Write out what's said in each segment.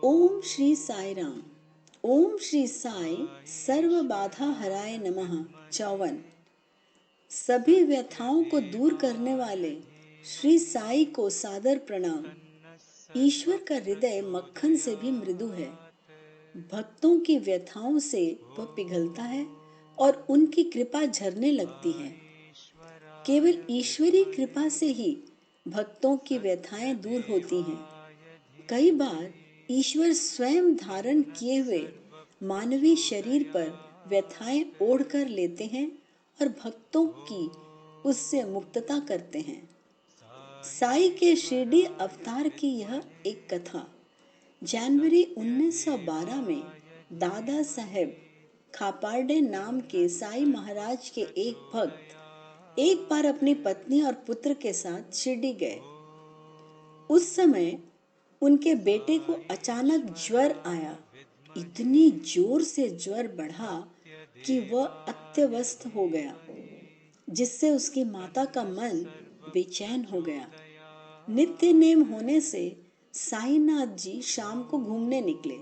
ओम श्री साई राम। ओम श्री साई सर्व बाधा हराय नमः। 54। सभी व्यथाओं को दूर करने वाले श्री साई को सादर प्रणाम। ईश्वर का हृदय मक्खन से भी मृदु है। भक्तों की व्यथाओं से वह पिघलता है और उनकी कृपा झरने लगती है। केवल ईश्वरी कृपा से ही भक्तों की व्यथाएं दूर होती हैं। कई बार ईश्वर स्वयं धारण किए हुए मानवीय शरीर पर व्यथाएं ओढ़ कर लेते हैं और भक्तों की उससे मुक्तता करते हैं। साई के शिरडी अवतार की यह एक कथा जनवरी 1912 में दादा साहेब खापारडे नाम के साई महाराज के एक भक्त एक बार अपनी पत्नी और पुत्र के साथ शिरडी गए। उस समय उनके बेटे को अचानक ज्वर आया। इतनी जोर से ज्वर बढ़ा कि वह अत्यवस्थ हो गया, जिससे उसकी माता का मन बेचैन हो गया। नित्य नेम होने से साईनाथ जी शाम को घूमने निकले।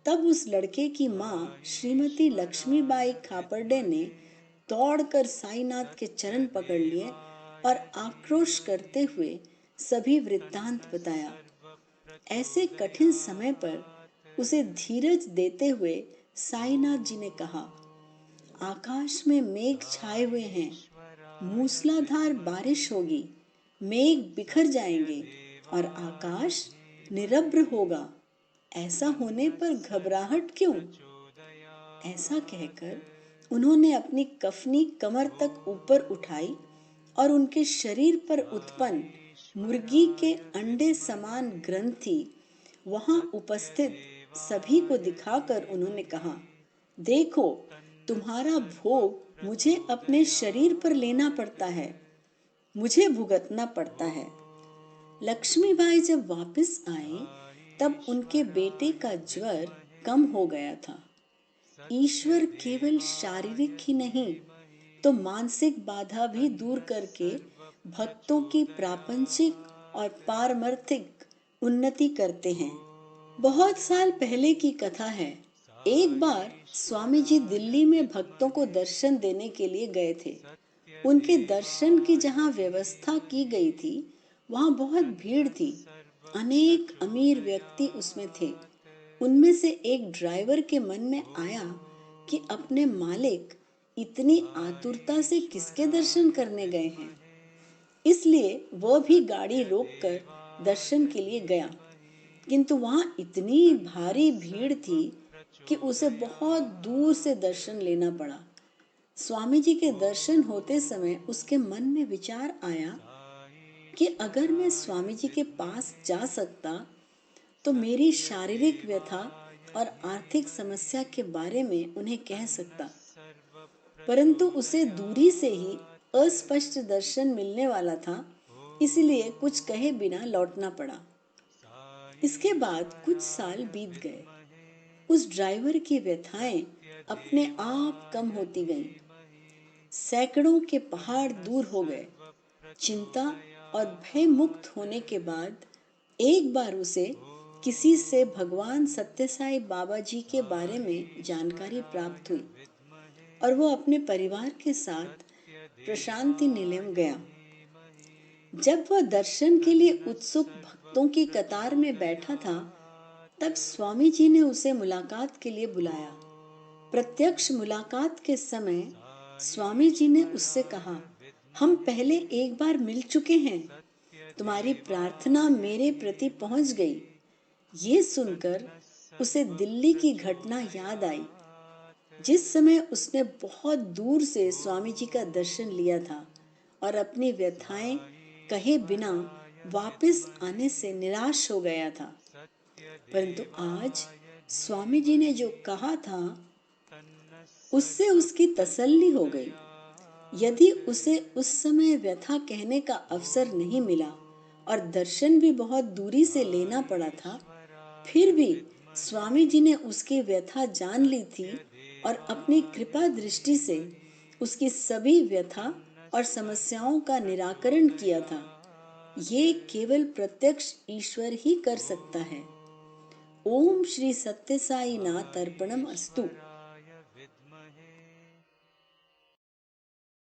तब उस लड़के की माँ श्रीमती लक्ष्मीबाई खापर्डे ने दौड़कर साईनाथ के चरण पकड़ लिए और आक्रोश करते हुए सभी वृत्तांत बताया। ऐसे कठिन समय पर उसे धीरज देते हुए साईनाथ जी ने कहा, आकाश में मेघ छाए हुए हैं, मूसलाधार बारिश होगी, मेघ बिखर जाएंगे और आकाश निरभ्र होगा। ऐसा होने पर घबराहट क्यों? ऐसा कहकर उन्होंने अपनी कफनी कमर तक ऊपर उठाई और उनके शरीर पर उत्पन्न मुर्गी के अंडे समान ग्रंथि वहां उपस्थित सभी को दिखाकर उन्होंने कहा, देखो, तुम्हारा भोग मुझे अपने शरीर पर लेना पड़ता है, मुझे भुगतना पड़ता है। लक्ष्मीबाई जब वापस आए तब उनके बेटे का ज्वर कम हो गया था। ईश्वर केवल शारीरिक ही नहीं तो मानसिक बाधा भी दूर करके भक्तों की प्रापंचिक और पारमार्थिक उन्नति करते हैं। बहुत साल पहले की कथा है। एक बार स्वामी जी दिल्ली में भक्तों को दर्शन देने के लिए गए थे। उनके दर्शन की जहाँ व्यवस्था की गई थी वहाँ बहुत भीड़ थी। अनेक अमीर व्यक्ति उसमें थे। उनमें से एक ड्राइवर के मन में आया कि अपने मालिक इतनी आतुरता से किसके दर्शन करने गए हैं। इसलिए वह भी गाड़ी रोककर दर्शन के लिए गया, किंतु वहां इतनी भारी भीड़ थी कि उसे बहुत दूर से दर्शन लेना पड़ा। स्वामी जी के दर्शन होते समय उसके मन में विचार आया कि अगर मैं स्वामी जी के पास जा सकता तो मेरी शारीरिक व्यथा और आर्थिक समस्या के बारे में उन्हें कह सकता, परंतु उसे दूरी से ही अस्पष्ट दर्शन मिलने वाला था, इसलिए कुछ कहे बिना लौटना पड़ा। इसके बाद कुछ साल बीत गए। उस ड्राइवर की व्यथाएं अपने आप कम होती गईं। सैकड़ों के पहाड़ दूर हो गए। चिंता और भय मुक्त होने के बाद एक बार उसे किसी से भगवान सत्यसाई बाबा जी के बारे में जानकारी प्राप्त हुई और वो अपने परिवार के साथ प्रशांति निलयम गया। जब वह दर्शन के लिए उत्सुक भक्तों की कतार में बैठा था तब स्वामी जी ने उसे मुलाकात के लिए बुलाया। प्रत्यक्ष मुलाकात के समय स्वामी जी ने उससे कहा, हम पहले एक बार मिल चुके हैं, तुम्हारी प्रार्थना मेरे प्रति पहुंच गई। ये सुनकर उसे दिल्ली की घटना याद आई, जिस समय उसने बहुत दूर से स्वामी जी का दर्शन लिया था और अपनी व्यथाएं कहे बिना वापस आने से निराश हो गया था। परंतु आज स्वामी जी ने जो कहा था उससे उसकी तसल्ली हो गई। यदि उसे उस समय व्यथा कहने का अवसर नहीं मिला और दर्शन भी बहुत दूरी से लेना पड़ा था, फिर भी स्वामी जी ने उसकी व्यथा जान ली थी और अपनी कृपा दृष्टि से उसकी सभी व्यथा और समस्याओं का निराकरण किया था। ये केवल प्रत्यक्ष ईश्वर ही कर सकता है। ओम श्री सत्य साई नाथ अर्पणम अस्तु।